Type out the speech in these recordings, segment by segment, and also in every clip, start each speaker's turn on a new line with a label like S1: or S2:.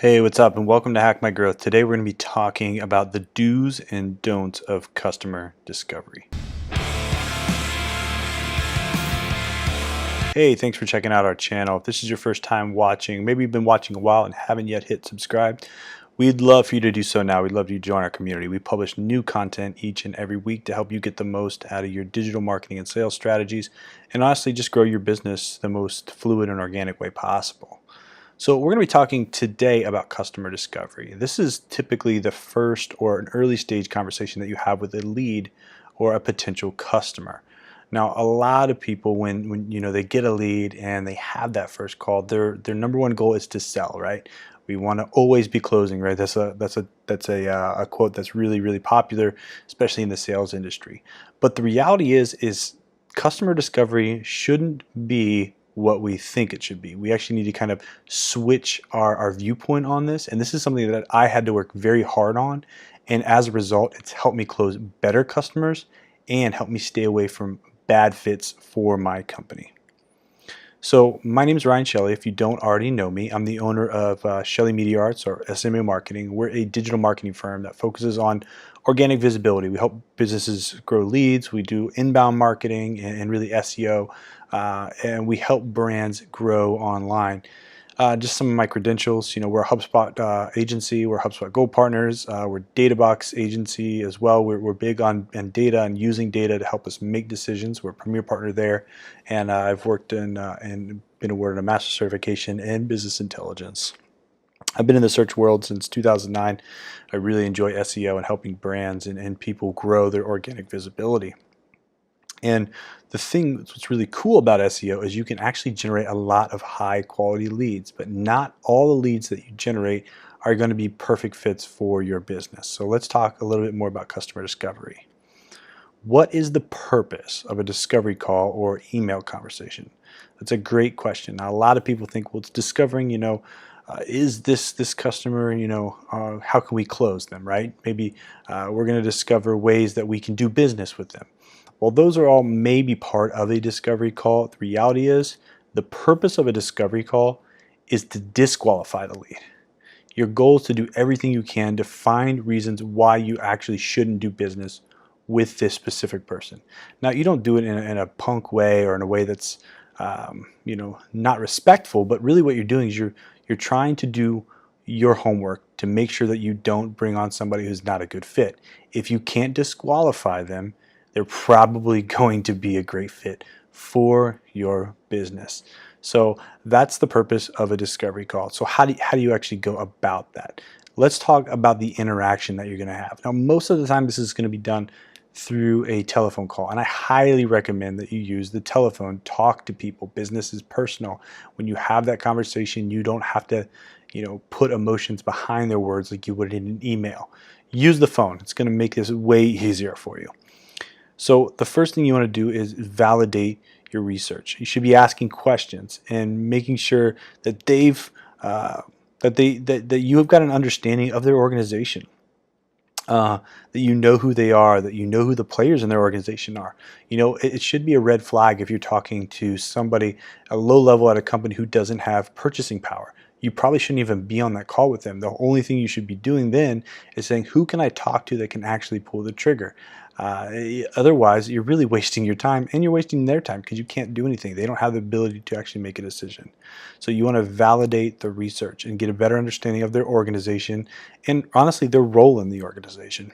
S1: Hey, what's up, and welcome to Hack My Growth. Today we're going to be talking about the do's and don'ts of customer discovery. Hey, thanks for checking out our channel. If this is your first time watching, maybe you've been watching a while and haven't yet hit subscribe, we'd love for you to do so now. We'd love for you to join our community. We publish new content each and every week to help you get the most out of your digital marketing and sales strategies, and honestly, just grow your business the most fluid and organic way possible. So we're going to be talking today about customer discovery. This is typically the first or an early stage conversation that you have with a lead or a potential customer. Now, a lot of people, when they get a lead and they have that first call, their number one goal is to sell, right? We want to always be closing, right? That's a quote that's really popular, especially in the sales industry. But the reality is customer discovery shouldn't be what we think it should be. We actually need to kind of switch our viewpoint on this. And this is something that I had to work very hard on. And as a result, it's helped me close better customers and help me stay away from bad fits for my company. So my name is Ryan Shelley. If you don't already know me, I'm the owner of Shelley Media Arts, or SMA Marketing. We're a digital marketing firm that focuses on organic visibility. We help businesses grow leads. We do inbound marketing and really SEO, and we help brands grow online. Just some of my credentials, we're a HubSpot agency, we're HubSpot Gold Partners, we're DataBox agency as well. We're big on data and using data to help us make decisions. We're a premier partner there, and I've worked in and been awarded a master certification in business intelligence. I've been in the search world since 2009. I really enjoy SEO and helping brands and people grow their organic visibility. And the thing that's really cool about SEO is you can actually generate a lot of high quality leads, but not all the leads that you generate are going to be perfect fits for your business. So let's talk a little bit more about customer discovery. What is the purpose of a discovery call or email conversation? That's a great question. Now, a lot of people think, well, it's discovering, is this customer, how can we close them, right? Maybe we're going to discover ways that we can do business with them. Well, those are all maybe part of a discovery call. The reality is the purpose of a discovery call is to disqualify the lead. Your goal is to do everything you can to find reasons why you actually shouldn't do business with this specific person. Now, you don't do it in a punk way or in a way that's not respectful, but really what you're doing is you're trying to do your homework to make sure that you don't bring on somebody who's not a good fit. If you can't disqualify them, they're probably going to be a great fit for your business. So that's the purpose of a discovery call. So how do you actually go about that? Let's talk about the interaction that you're going to have. Now, most of the time, this is going to be done through a telephone call, and I highly recommend that you use the telephone. Talk to people. Business is personal. When you have that conversation, you don't have to, put emotions behind their words like you would in an email. Use the phone. It's going to make this way easier for you. So the first thing you want to do is validate your research. You should be asking questions and making sure that that you have got an understanding of their organization, that you know who they are, that you know who the players in their organization are. It should be a red flag if you're talking to somebody at a low level at a company who doesn't have purchasing power. You probably shouldn't even be on that call with them. The only thing you should be doing then is saying, who can I talk to that can actually pull the trigger? Otherwise, you're really wasting your time and you're wasting their time because you can't do anything. They don't have the ability to actually make a decision. So you want to validate the research and get a better understanding of their organization and honestly their role in the organization.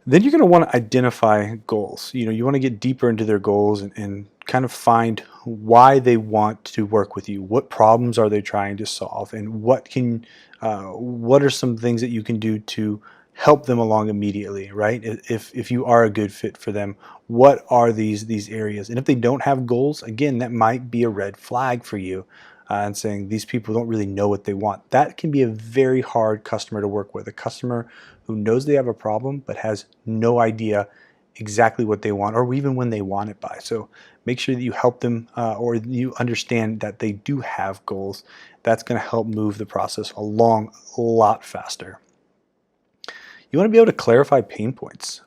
S1: Then you're going to want to identify goals. You want to get deeper into their goals and kind of find why they want to work with you. What problems are they trying to solve, and what are some things that you can do to help them along immediately, right? If you are a good fit for them, what are these areas? And if they don't have goals, again, that might be a red flag for you, and saying these people don't really know what they want. That can be a very hard customer to work with. A customer who knows they have a problem but has no idea exactly what they want or even when they want it by. So make sure that you help them or you understand that they do have goals. That's going to help move the process along a lot faster. You want to be able to clarify pain points.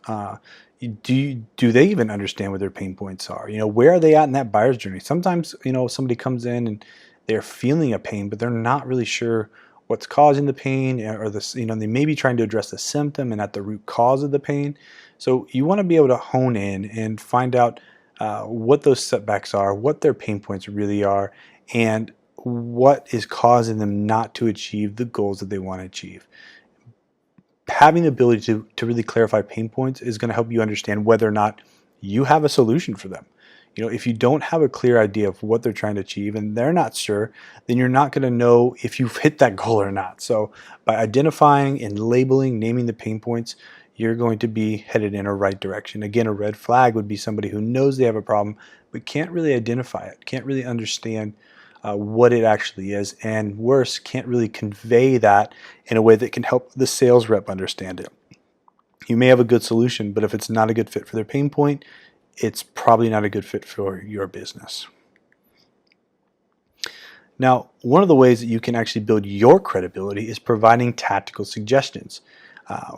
S1: Do they even understand what their pain points are? Where are they at in that buyer's journey? Sometimes, somebody comes in and they're feeling a pain, but they're not really sure what's causing the pain, or they may be trying to address the symptom and not the root cause of the pain. So you want to be able to hone in and find out what those setbacks are, what their pain points really are, and what is causing them not to achieve the goals that they want to achieve. Having the ability to really clarify pain points is going to help you understand whether or not you have a solution for them. If you don't have a clear idea of what they're trying to achieve and they're not sure, then you're not going to know if you've hit that goal or not. So by identifying and labeling, naming the pain points, you're going to be headed in a right direction. Again, a red flag would be somebody who knows they have a problem but can't really identify it, can't really understand what it actually is, and worse, can't really convey that in a way that can help the sales rep understand it. You may have a good solution, but if it's not a good fit for their pain point, it's probably not a good fit for your business. Now, one of the ways that you can actually build your credibility is providing tactical suggestions.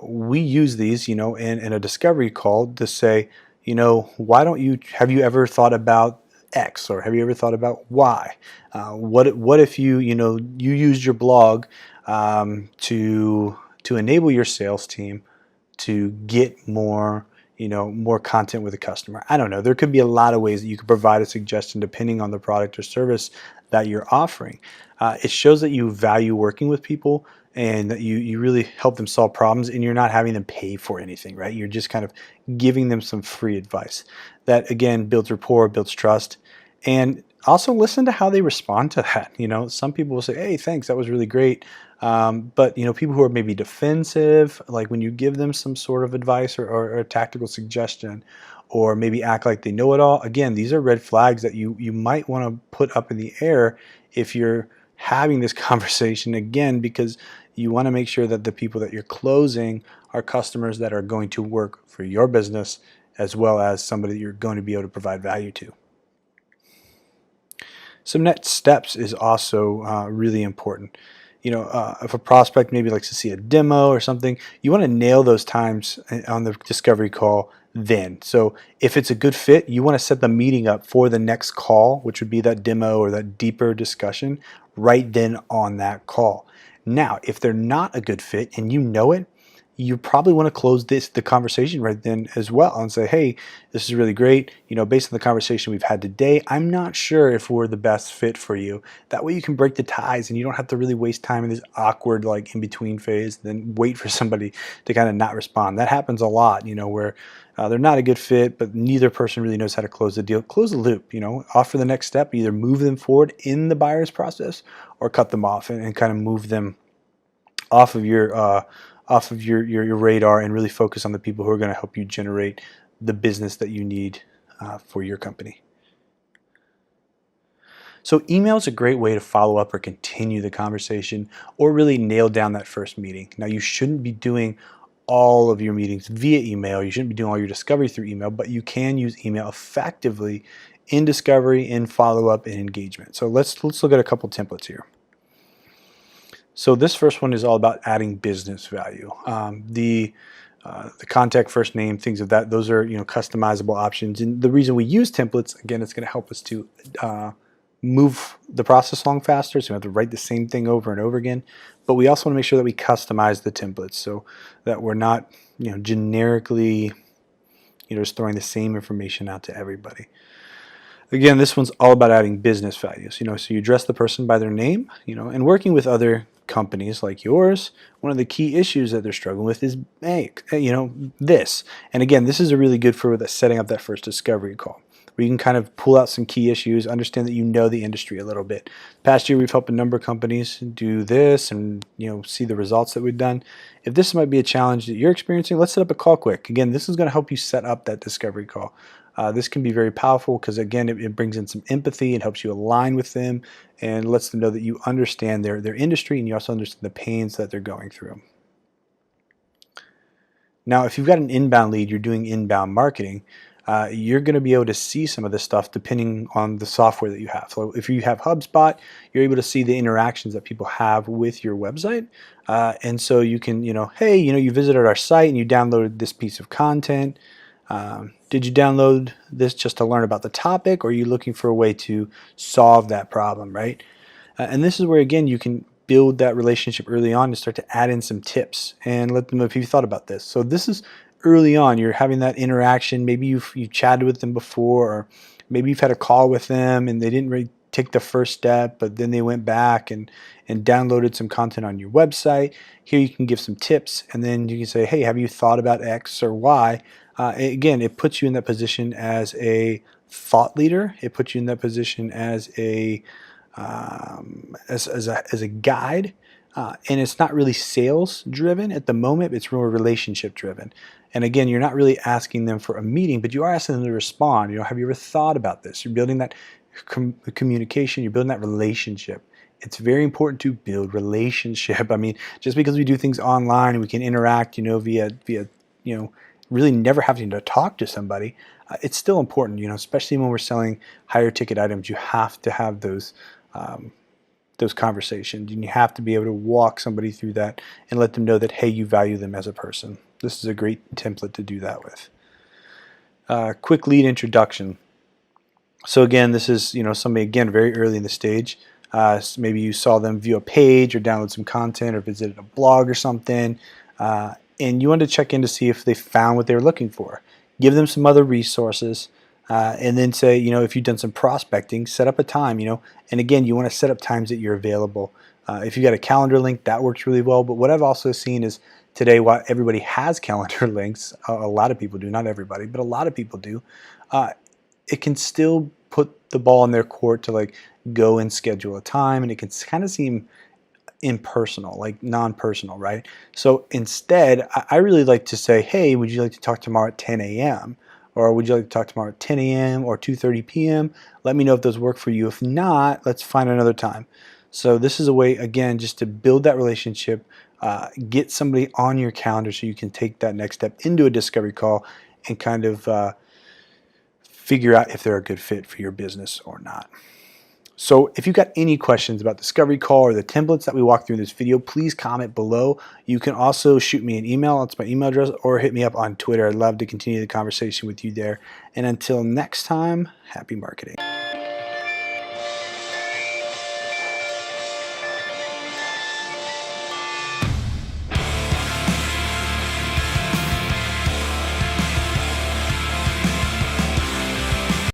S1: We use these, in a discovery call to say, have you ever thought about X, or have you ever thought about Y? What if you used your blog to enable your sales team to get more content with a customer? I don't know. There could be a lot of ways that you could provide a suggestion depending on the product or service that you're offering. It shows that you value working with people and that you really help them solve problems, and you're not having them pay for anything, right? You're just kind of giving them some free advice. That, again, builds rapport, builds trust, and also listen to how they respond to that. Some people will say, hey, thanks, that was really great. But people who are maybe defensive, like when you give them some sort of advice or a tactical suggestion, or maybe act like they know it all, again, these are red flags that you might want to put up in the air if you're having this conversation, again, because you want to make sure that the people that you're closing are customers that are going to work for your business, as well as somebody that you're going to be able to provide value to. Some next steps is also really important. If a prospect maybe likes to see a demo or something, you want to nail those times on the discovery call then. So if it's a good fit, you want to set the meeting up for the next call, which would be that demo or that deeper discussion, right then on that call. Now, if they're not a good fit and you know it, you probably want to close the conversation right then as well and say, hey, this is really great. Based on the conversation we've had today, I'm not sure if we're the best fit for you. That way you can break the ties and you don't have to really waste time in this awkward in-between phase, then wait for somebody to kind of not respond. That happens a lot, where they're not a good fit, but neither person really knows how to close the deal. Close the loop, offer the next step, either move them forward in the buyer's process or cut them off and kind of move them off of your radar and really focus on the people who are going to help you generate the business that you need for your company. So email is a great way to follow up or continue the conversation, or really nail down that first meeting. Now, you shouldn't be doing all of your meetings via email. You shouldn't be doing all your discovery through email, but you can use email effectively in discovery, in follow-up, and engagement. So let's look at a couple templates here. So this first one is all about adding business value. The contact, first name, things of that, those are customizable options. And the reason we use templates, again, it's going to help us to move the process along faster, so we have to write the same thing over and over again. But we also want to make sure that we customize the templates so that we're not generically just throwing the same information out to everybody. Again, this one's all about adding business values. So you address the person by their name, and working with other companies like yours, one of the key issues that they're struggling with is, hey, this. And again, this is a really good for setting up that first discovery call, where you can kind of pull out some key issues, understand that the industry a little bit. Past year, we've helped a number of companies do this and see the results that we've done. If this might be a challenge that you're experiencing, let's set up a call quick. Again, this is going to help you set up that discovery call. This can be very powerful because, again, it brings in some empathy and helps you align with them and lets them know that you understand their industry and you also understand the pains that they're going through. Now, if you've got an inbound lead, you're doing inbound marketing, you're going to be able to see some of this stuff depending on the software that you have. So if you have HubSpot, you're able to see the interactions that people have with your website. And so you can, hey, you visited our site and you downloaded this piece of content. Did you download this just to learn about the topic, or are you looking for a way to solve that problem, right? And this is where, again, you can build that relationship early on and start to add in some tips and let them know if you've thought about this. So this is early on. You're having that interaction. Maybe you've chatted with them before, or maybe you've had a call with them and they didn't really take the first step, but then they went back and downloaded some content on your website. Here you can give some tips, and then you can say, hey, have you thought about X or Y? Again, it puts you in that position as a thought leader. It puts you in that position as a as a guide, and it's not really sales driven at the moment. It's more relationship driven. And again, you're not really asking them for a meeting, but you are asking them to respond. Have you ever thought about this? You're building that communication. You're building that relationship. It's very important to build relationship. I mean, just because we do things online and we can interact, via really never having to talk to somebody, it's still important. Especially when we're selling higher ticket items, you have to have those conversations, and you have to be able to walk somebody through that and let them know that, hey, you value them as a person. This is a great template to do that with. Quick lead introduction. So again, this is somebody again very early in the stage. So maybe you saw them view a page or download some content or visited a blog or something, and you wanted to check in to see if they found what they were looking for. Give them some other resources, and then say, if you've done some prospecting, set up a time, and again, you want to set up times that you're available. If you got a calendar link, that works really well. But what I've also seen is today, while everybody has calendar links, a lot of people do, not everybody, but a lot of people do, it can still put the ball in their court to go and schedule a time, and it can kind of seem impersonal, like non-personal, right? So instead, I really like to say, hey, would you like to talk tomorrow at 10 a.m.? Or would you like to talk tomorrow at 10 a.m. or 2:30 p.m.? Let me know if those work for you. If not, let's find another time. So this is a way, again, just to build that relationship, get somebody on your calendar so you can take that next step into a discovery call and kind of figure out if they're a good fit for your business or not. So if you've got any questions about Discovery Call or the templates that we walked through in this video, please comment below. You can also shoot me an email. That's my email address, or hit me up on Twitter. I'd love to continue the conversation with you there. And until next time, happy marketing.